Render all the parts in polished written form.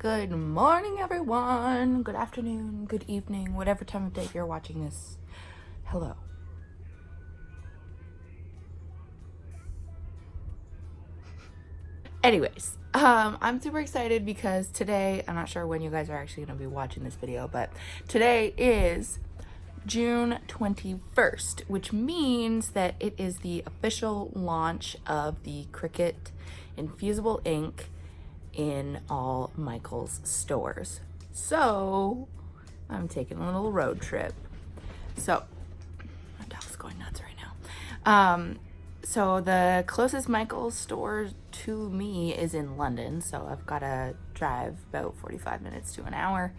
Good morning, everyone. Good afternoon, good evening, whatever time of day you're watching this. Hello. Anyways, I'm super excited because today, I'm not sure when you guys are actually going to be watching this video, but today is June 21st, which means that it is the official launch of the Cricut Infusible Ink in all Micheals stores. So I'm taking a little road trip. So my dog's going nuts right now. So the closest Micheals store to me is in London, so I've got to drive about 45 minutes to an hour.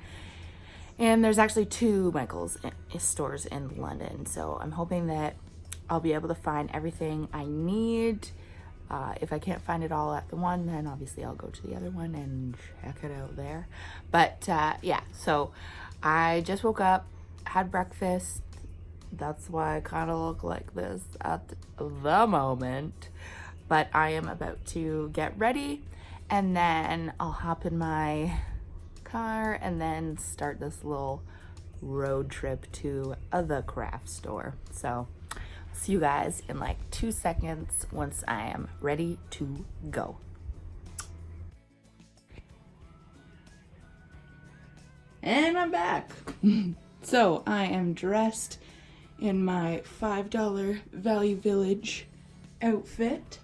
And there's actually two Micheals stores in London, so I'm hoping that I'll be able to find everything I need. If I can't find it all at the one, then obviously I'll go to the other one and check it out there. But yeah, so I just woke up, had breakfast. That's why I kind of look like this at the moment. But I am about to get ready, and then I'll hop in my car and then start this little road trip to the craft store. So see you guys in like 2 seconds once I am ready to go. And I'm back. So I am dressed in my $5 Value Village outfit,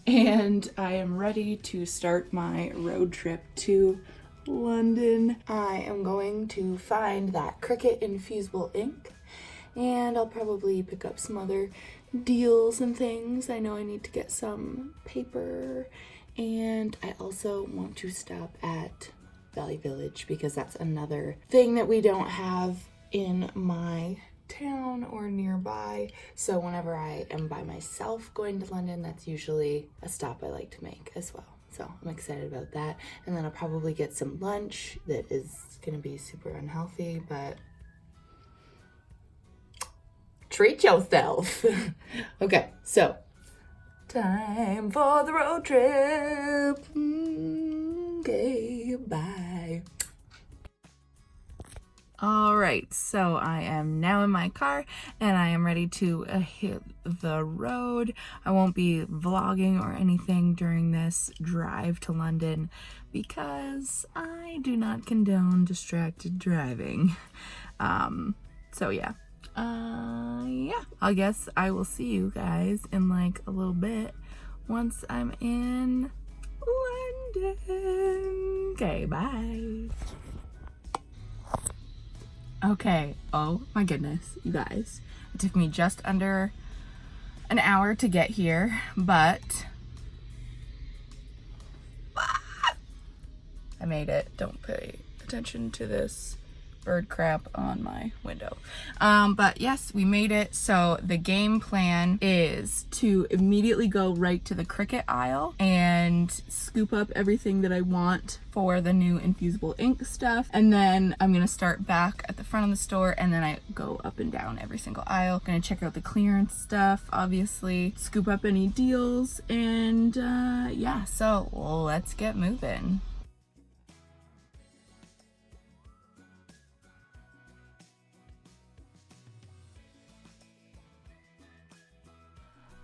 and I am ready to start my road trip to London. I am going to find that Cricut Infusible Ink, and I'll probably pick up some other deals and things. I know I need to get some paper, and I also want to stop at Value Village because that's another thing that we don't have in my town or nearby. So whenever I am by myself going to London, that's usually a stop I like to make as well. So I'm excited about that. And then I'll probably get some lunch that is gonna be super unhealthy, but treat yourself. Okay, so time for the road trip. Okay, bye. All right, so I am now in my car and I am ready to hit the road. I won't be vlogging or anything during this drive to London because I do not condone distracted driving. So yeah. Yeah, I guess I will see you guys in like a little bit once I'm in London. Okay, bye. Okay, oh my goodness, you guys. It took me just under an hour to get here, but I made it. Don't pay attention to this bird crap on my window. But yes, we made it. So the game plan is to immediately go right to the Cricut aisle and scoop up everything that I want for the new infusible ink stuff. And then I'm gonna start back at the front of the store, and then I go up and down every single aisle. Gonna check out the clearance stuff, obviously, scoop up any deals, and yeah, so let's get moving.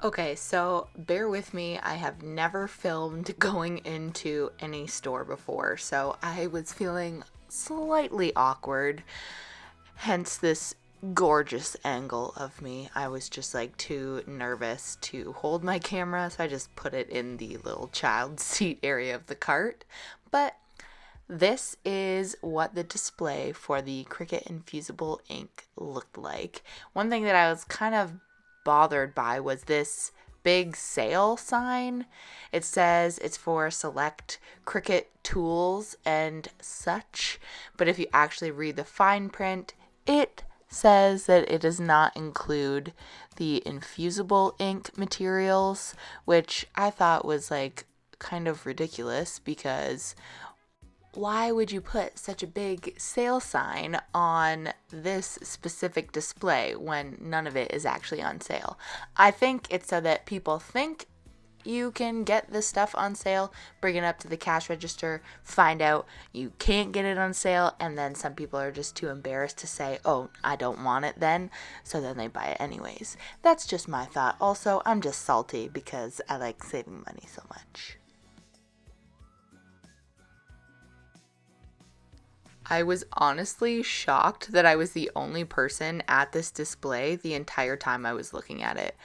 Okay, so bear with me. I have never filmed going into any store before, so I was feeling slightly awkward, hence this gorgeous angle of me. I was just like too nervous to hold my camera, so I just put it in the little child seat area of the cart. But this is what the display for the Cricut Infusible Ink looked like. One thing that I was kind of bothered by was this big sale sign. It says it's for select Cricut tools and such, but if you actually read the fine print, it says that it does not include the infusible ink materials, which I thought was like kind of ridiculous, because why would you put such a big sale sign on this specific display when none of it is actually on sale? I think it's so that people think you can get this stuff on sale, bring it up to the cash register, find out you can't get it on sale, and then some people are just too embarrassed to say, oh, I don't want it then, so then they buy it anyways. That's just my thought. Also, I'm just salty because I like saving money so much. I was honestly shocked that I was the only person at this display the entire time I was looking at it.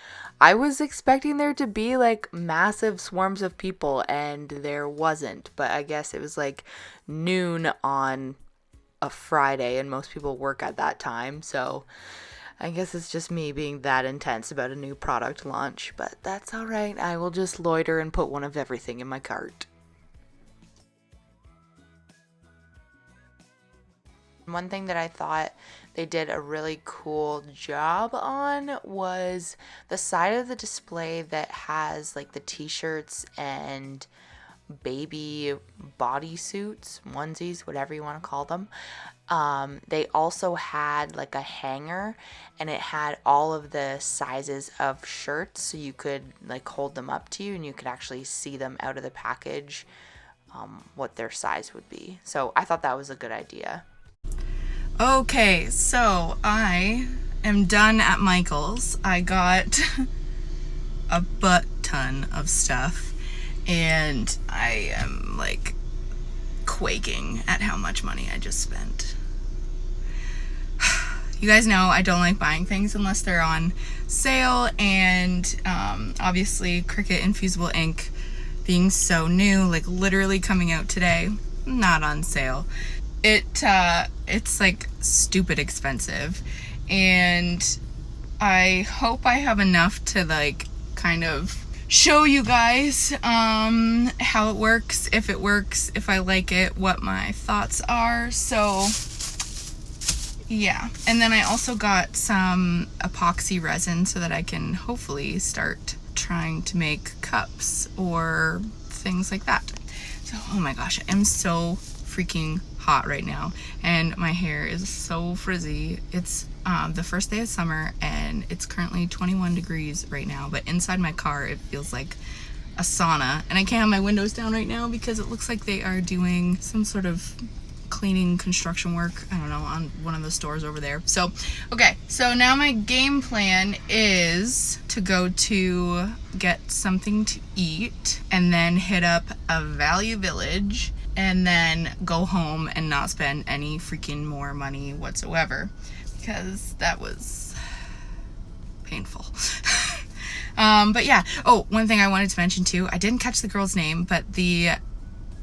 I was expecting there to be like massive swarms of people, and there wasn't, but I guess it was like noon on a Friday and most people work at that time, so I guess it's just me being that intense about a new product launch, but that's alright. I will just loiter and put one of everything in my cart. One thing that I thought they did a really cool job on was the side of the display that has like the t-shirts and baby bodysuits, onesies, whatever you want to call them. They also had like a hanger, and it had all of the sizes of shirts, so you could like hold them up to you and you could actually see them out of the package, what their size would be. So I thought that was a good idea. Okay, so I am done at Micheals. I got a butt ton of stuff, and I am like quaking at how much money I just spent. You guys know I don't like buying things unless they're on sale, and obviously Cricut Infusible Ink being so new, like literally coming out today, not on sale. It's like stupid expensive, and I hope I have enough to like kind of show you guys how it works, if I like it, what my thoughts are. So yeah, and then I also got some epoxy resin so that I can hopefully start trying to make cups or things like that. So oh my gosh, I am so freaking hot right now, and my hair is so frizzy. It's the first day of summer, and it's currently 21 degrees right now, but inside my car it feels like a sauna, and I can't have my windows down right now because it looks like they are doing some sort of cleaning construction work, I don't know, on one of the stores over there. So okay, so now my game plan is to go to get something to eat and then hit up a Value Village and then go home and not spend any freaking more money whatsoever, because that was painful. But yeah, oh, one thing I wanted to mention too, I didn't catch the girl's name, but the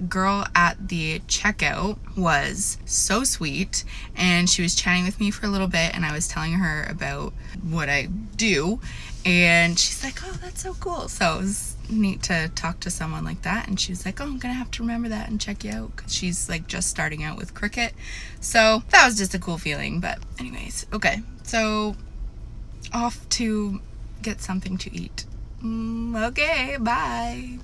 girl at the checkout was so sweet, and she was chatting with me for a little bit, and I was telling her about what I do, and she's like, oh, that's so cool. So it was neat to talk to someone like that, and she was like, oh, I'm gonna have to remember that and check you out, because she's like just starting out with Cricut. So that was just a cool feeling. But anyways, okay, so off to get something to eat. Okay, bye.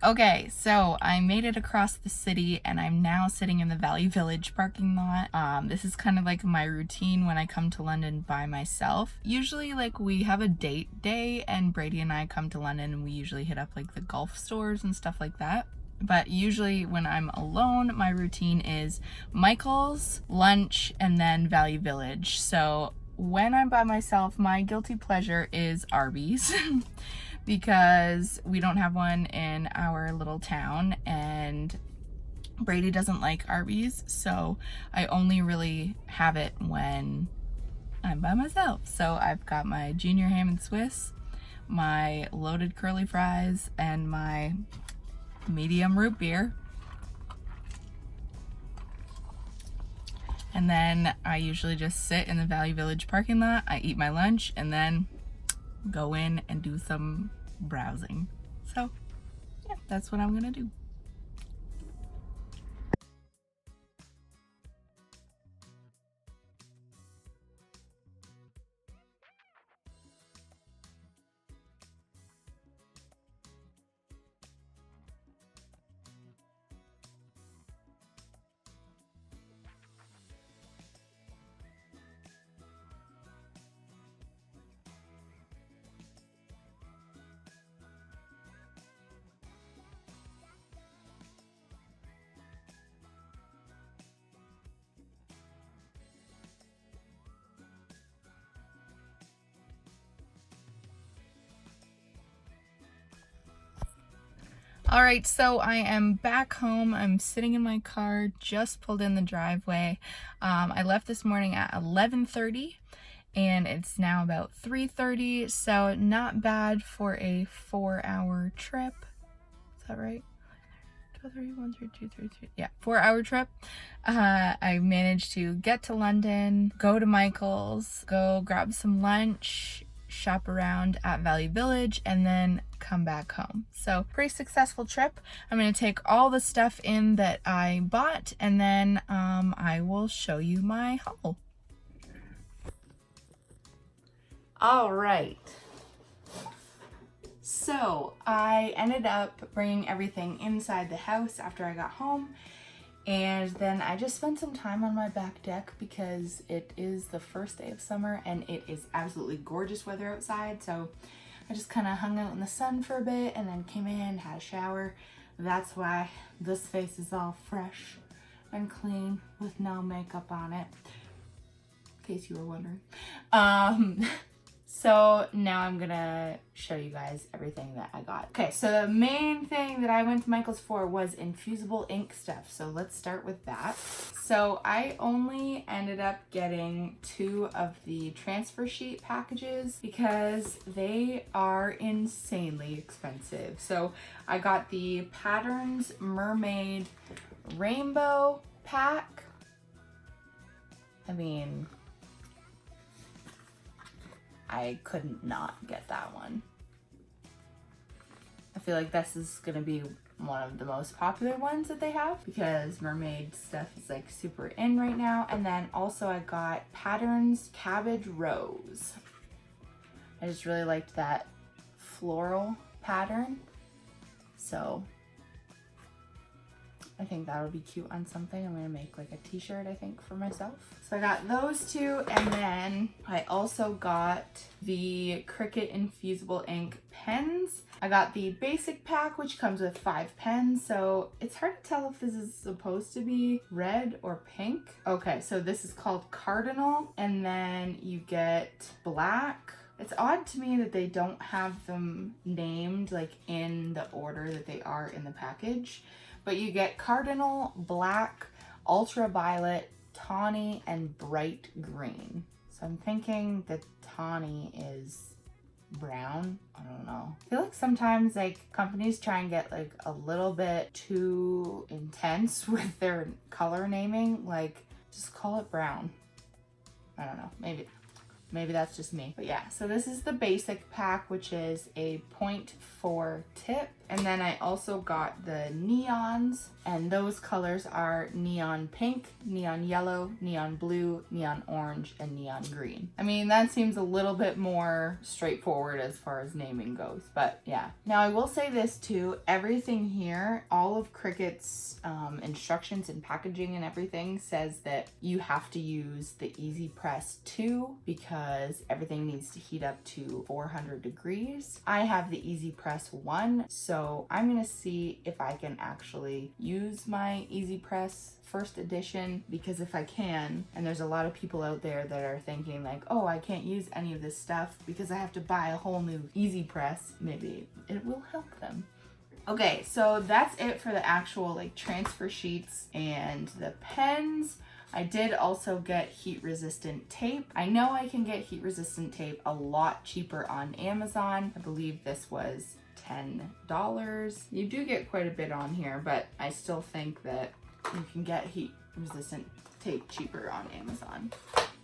Okay, so I made it across the city, and I'm now sitting in the Value Village parking lot. This is kind of like my routine when I come to London by myself. Usually, like, we have a date day, and Brady and I come to London, and we usually hit up like the golf stores and stuff like that. But usually when I'm alone, my routine is Micheals, lunch, and then Value Village. So when I'm by myself, my guilty pleasure is Arby's. Because we don't have one in our little town, and Brady doesn't like Arby's, so I only really have it when I'm by myself. So I've got my junior ham and Swiss, my loaded curly fries, and my medium root beer. And then I usually just sit in the Value Village parking lot, I eat my lunch, and then go in and do some browsing. So yeah, that's what I'm gonna do. All right, so I am back home. I'm sitting in my car, just pulled in the driveway. I left this morning at 11:30 and it's now about 3:30, so not bad for a 4-hour trip. Is that right? 12, 3, 1, 3, 2, 3, 3. Yeah, 4-hour trip. I managed to get to London, go to Micheals, go grab some lunch, shop around at Value Village, and then come back home. So pretty successful trip. I'm going to take all the stuff in that I bought, and then I will show you my haul. All right. So I ended up bringing everything inside the house after I got home, and then I just spent some time on my back deck because it is the first day of summer and it is absolutely gorgeous weather outside. So I just kind of hung out in the sun for a bit and then came in, had a shower. That's why this face is all fresh and clean with no makeup on it, in case you were wondering. So now I'm gonna show you guys everything that I got. Okay, so the main thing that I went to Micheals for was infusible ink stuff. So let's start with that. So I only ended up getting 2 of the transfer sheet packages because they are insanely expensive. So I got the Patterns Mermaid Rainbow pack. I mean, I couldn't not get that one. I feel like this is gonna be one of the most popular ones that they have because mermaid stuff is like super in right now. And then also I got Patterns Cabbage Rose. I just really liked that floral pattern. So I think that would be cute on something. I'm gonna make like a t-shirt, I think, for myself. So I got those 2, and then I also got the Cricut Infusible Ink pens. I got the basic pack, which comes with 5 pens, so it's hard to tell if this is supposed to be red or pink. Okay, so this is called Cardinal, and then you get black. It's odd to me that they don't have them named like in the order that they are in the package. But you get Cardinal, Black, Ultraviolet, Tawny, and Bright Green. So I'm thinking that Tawny is brown. I don't know. I feel like sometimes like companies try and get like a little bit too intense with their color naming. Like, just call it brown. I don't know. Maybe that's just me. But yeah, so this is the basic pack, which is a 0.4 tip. And then I also got the neons, and those colors are neon pink, neon yellow, neon blue, neon orange, and neon green. I mean, that seems a little bit more straightforward as far as naming goes, but yeah. Now I will say this too, everything here, all of Cricut's instructions and packaging and everything says that you have to use the Easy Press 2 because everything needs to heat up to 400 degrees. I have the Easy Press 1, so I'm gonna see if I can actually use my Easy Press first edition, because if I can, and there's a lot of people out there that are thinking like, oh, I can't use any of this stuff because I have to buy a whole new Easy Press, maybe it will help them. Okay, so that's it for the actual like transfer sheets and the pens. I did also get heat resistant tape. I know I can get heat resistant tape a lot cheaper on Amazon. I believe this was $10. You do get quite a bit on here, but I still think that you can get heat resistant tape cheaper on Amazon.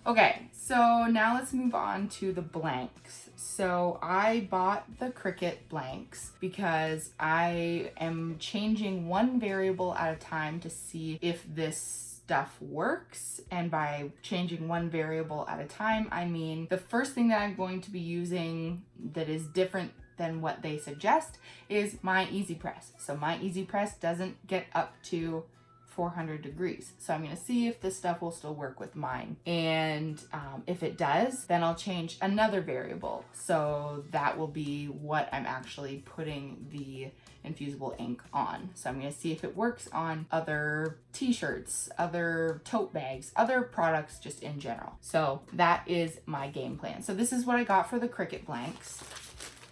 Okay, so now let's move on to the blanks. So I bought the Cricut blanks because I am changing one variable at a time to see if this stuff works. And by changing one variable at a time, I mean the first thing that I'm going to be using that is different than what they suggest is my Easy Press. So my Easy Press doesn't get up to 400 degrees. So I'm gonna see if this stuff will still work with mine. And if it does, then I'll change another variable. So that will be what I'm actually putting the infusible ink on. So I'm gonna see if it works on other t-shirts, other tote bags, other products just in general. So that is my game plan. So this is what I got for the Cricut blanks.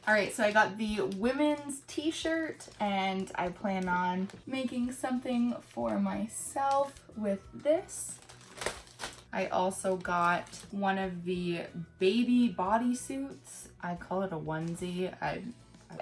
All right, so I got the women's t-shirt and I plan on making something for myself with this. I also got one of the baby bodysuits. I call it a onesie.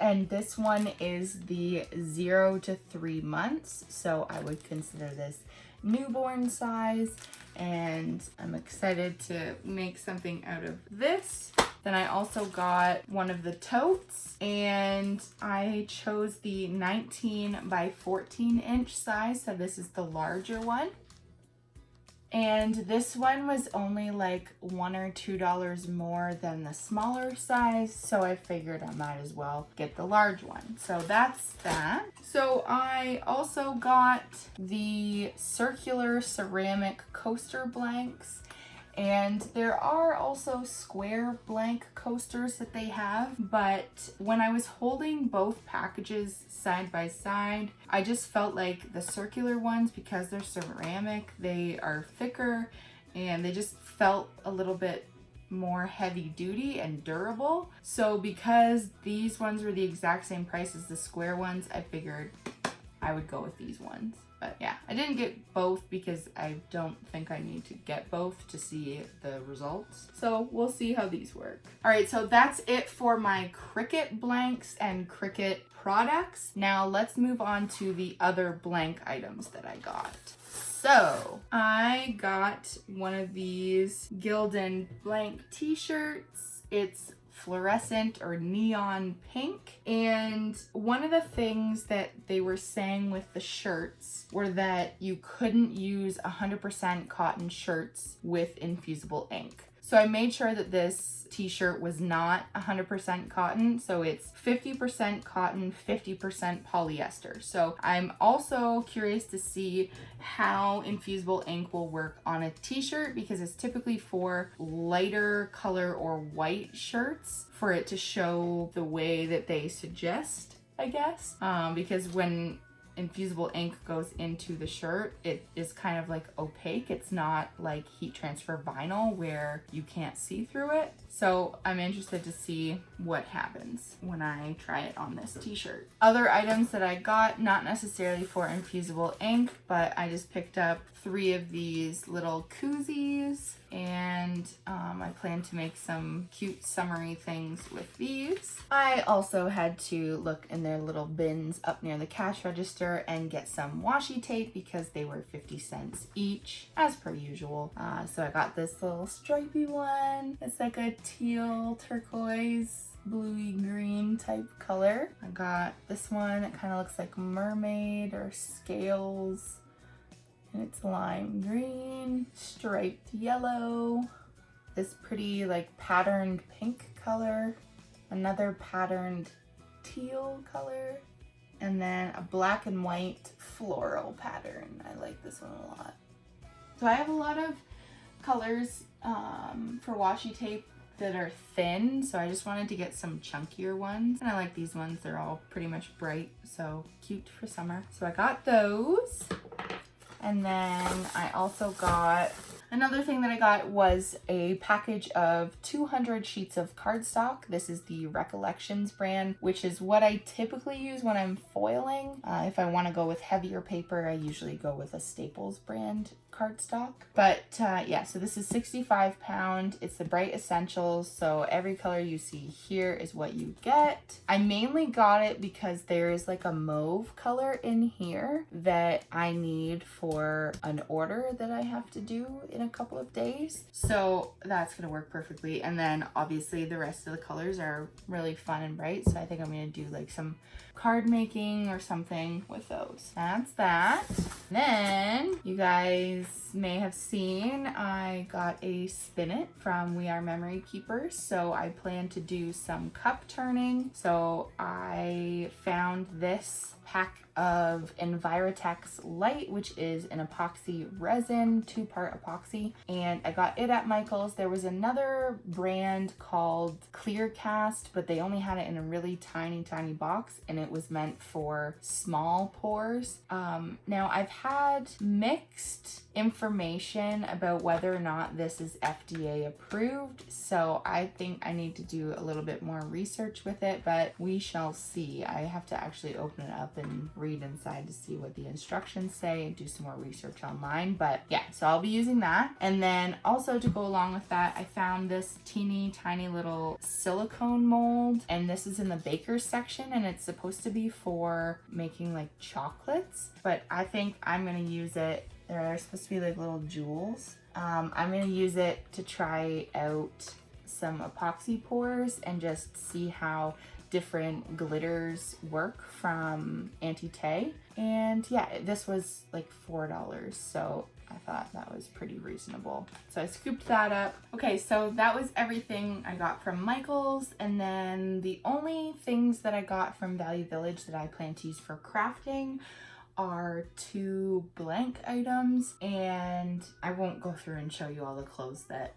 And this one is the 0 to 3 months. So I would consider this newborn size. And I'm excited to make something out of this. Then I also got one of the totes, and I chose the 19 by 14 inch size. So this is the larger one. And this one was only like $1 or $2 more than the smaller size. So I figured I might as well get the large one. So that's that. So I also got the circular ceramic coaster blanks. And there are also square blank coasters that they have, but when I was holding both packages side by side, I just felt like the circular ones, because they're ceramic, they are thicker and they just felt a little bit more heavy duty and durable. So because these ones were the exact same price as the square ones, I figured I would go with these ones. But yeah, I didn't get both because I don't think I need to get both to see the results. So we'll see how these work. All right, so that's it for my Cricut blanks and Cricut products. Now let's move on to the other blank items that I got. So I got one of these Gildan blank t-shirts. It's fluorescent or neon pink, and one of the things that they were saying with the shirts were that you couldn't use 100% cotton shirts with infusible ink. So I made sure that this t-shirt was not 100% cotton, so it's 50% cotton, 50% polyester. So I'm also curious to see how infusible ink will work on a t-shirt, because it's typically for lighter color or white shirts for it to show the way that they suggest, I guess. Because when infusible ink goes into the shirt, it is kind of like opaque. It's not like heat transfer vinyl where you can't see through it. So I'm interested to see what happens when I try it on this t-shirt. Other items that I got, not necessarily for infusible ink, but I just picked up 3 of these little koozies, and I plan to make some cute summery things with these. I also had to look in their little bins up near the cash register and get some washi tape because they were 50 cents each, as per usual. So I got this little stripy one. It's like a teal, turquoise, bluey green type color. I got this one. It kind of looks like mermaid or scales. And it's lime green, striped yellow, this pretty like patterned pink color, another patterned teal color, and then a black and white floral pattern. I like this one a lot. So I have a lot of colors for washi tape that are thin, so I just wanted to get some chunkier ones. And I like these ones. They're all pretty much bright, so cute for summer. So I got those. And then I also got, another thing that I got was a package of 200 sheets of cardstock. This is the Recollections brand, which is what I typically use when I'm foiling. If I want to go with heavier paper, I usually go with a Staples brand cardstock. But yeah, so this is 65 pound. It's the Bright Essentials, so every color you see here is what you get. I mainly got it because there is like a mauve color in here that I need for an order that I have to do in a couple of days. So that's gonna work perfectly. And then obviously the rest of the colors are really fun and bright, so I think I'm gonna do like some card making or something with those. That's that. Then you guys may have seen I got a spinet from We Are Memory Keepers, so I plan to do some cup turning. So I found this pack of Envirotex Light, which is an epoxy resin, 2-part epoxy, and I got it at Micheals. There was another brand called Clearcast, but they only had it in a really tiny box, and it was meant for small pores. Now I've had mixed information about whether or not this is FDA approved, so I think I need to do a little bit more research with it, but we shall see. I have to actually open it up and read inside to see what the instructions say and do some more research online. But yeah, so I'll be using that. And then also to go along with that, I found this teeny tiny little silicone mold, and this is in the baker's section, and it's supposed to be for making like chocolates, but I think I'm gonna use it. They're supposed to be like little jewels. I'm gonna use it to try out some epoxy pours and just see how different glitters work from Anti-Tay. And yeah, this was like $4, so I thought that was pretty reasonable. So I scooped that up. Okay, so that was everything I got from Micheals, and then the only things that I got from Value Village that I plan to use for crafting are 2 blank items, and I won't go through and show you all the clothes that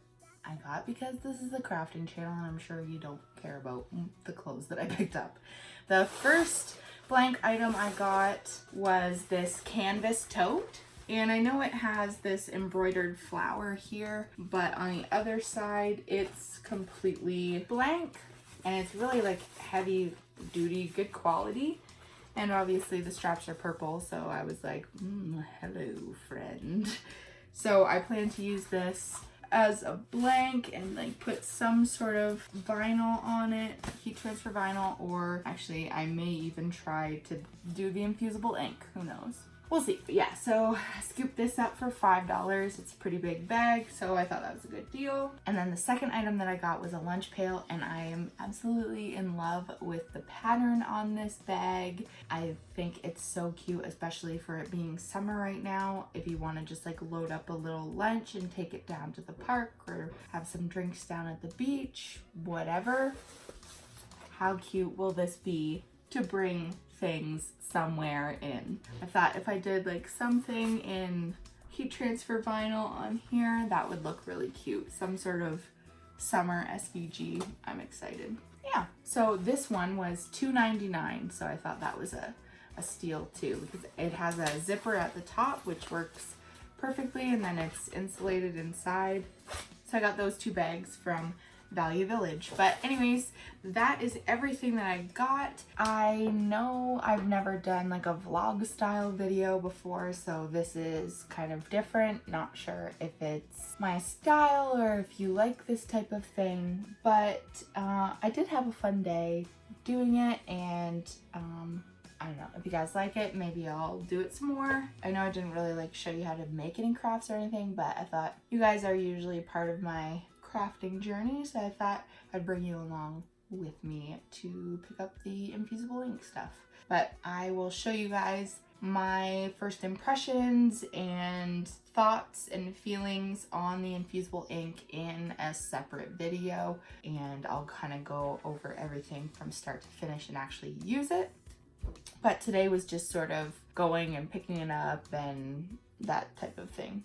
I got because this is a crafting channel and I'm sure you don't care about the clothes that I picked up. The first blank item I got was this canvas tote, and I know it has this embroidered flower here, but on the other side it's completely blank, and it's really like heavy duty, good quality. And obviously the straps are purple, so I was like, hello friend. So I plan to use this as a blank and like put some sort of vinyl on it, heat transfer vinyl, or actually I may even try to do the infusible ink, who knows. We'll see. But yeah, so I scooped this up for $5. It's a pretty big bag, so I thought that was a good deal. And then the second item that I got was a lunch pail, and I am absolutely in love with the pattern on this bag. I think it's so cute, especially for it being summer right now. If you want to just like load up a little lunch and take it down to the park or have some drinks down at the beach, whatever. How cute will this be to bring things somewhere in? I thought if I did like something in heat transfer vinyl on here, that would look really cute. Some sort of summer SVG. I'm excited. Yeah, so this one was $2.99, so I thought that was a steal too, because it has a zipper at the top which works perfectly, and then it's insulated inside. So I got those 2 bags from Value Village. But anyways, that is everything that I got. I know I've never done like a vlog style video before, so this is kind of different. Not sure if it's my style or if you like this type of thing, but I did have a fun day doing it, and I don't know, if you guys like it, maybe I'll do it some more. I know I didn't really like show you how to make any crafts or anything, but I thought you guys are usually part of my crafting journey, so I thought I'd bring you along with me to pick up the infusible ink stuff. But I will show you guys my first impressions and thoughts and feelings on the infusible ink in a separate video, and I'll kind of go over everything from start to finish and actually use it. But today was just sort of going and picking it up and that type of thing.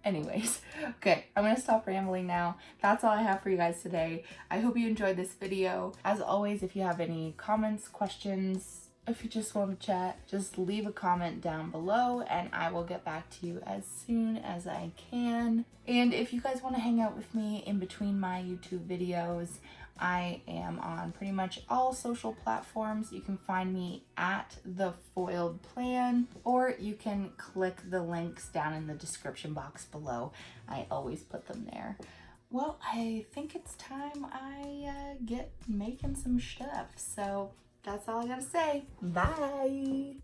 Anyways, okay, I'm gonna stop rambling now. That's all I have for you guys today. I hope you enjoyed this video. As always, if you have any comments, questions, if you just want to chat, just leave a comment down below and I will get back to you as soon as I can. And if you guys want to hang out with me in between my YouTube videos, I am on pretty much all social platforms. You can find me at The Foiled Plan, or you can click the links down in the description box below. I always put them there. Well, I think it's time I get making some stuff. So that's all I gotta say. Bye!